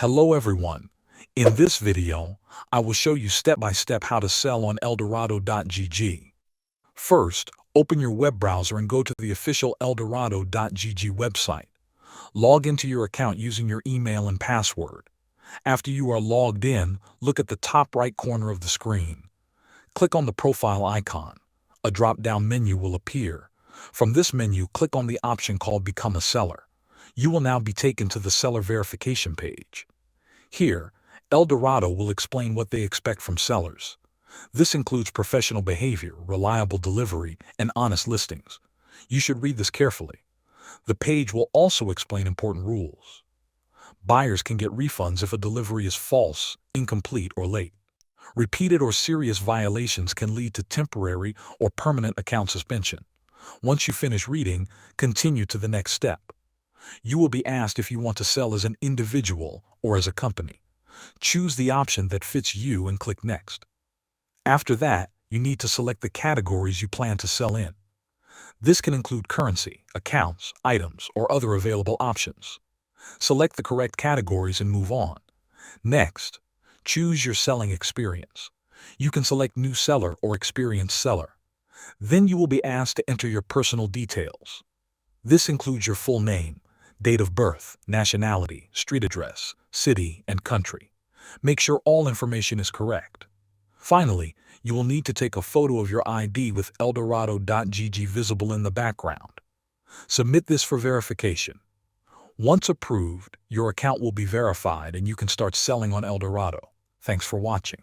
Hello everyone. In this video, I will show you step-by-step how to sell on Eldorado.gg. First, open your web browser and go to the official Eldorado.gg website. Log into your account using your email and password. After you are logged in, look at the top right corner of the screen. Click on the profile icon. A drop-down menu will appear. From this menu, click on the option called Become a Seller. You will now be taken to the seller verification page. Here, Eldorado will explain what they expect from sellers. This includes professional behavior, reliable delivery, and honest listings. You should read this carefully. The page will also explain important rules. Buyers can get refunds if a delivery is false, incomplete, or late. Repeated or serious violations can lead to temporary or permanent account suspension. Once you finish reading, continue to the next step. You will be asked if you want to sell as an individual or as a company. Choose the option that fits you and click Next. After that, you need to select the categories you plan to sell in. This can include currency, accounts, items, or other available options. Select the correct categories and move on. Next, choose your selling experience. You can select New Seller or Experienced Seller. Then you will be asked to enter your personal details. This includes your full name, date of birth, nationality, street address, city, and country. Make sure all information is correct. Finally, you will need to take a photo of your ID with Eldorado.gg visible in the background. Submit this for verification. Once approved, your account will be verified and you can start selling on Eldorado. Thanks for watching.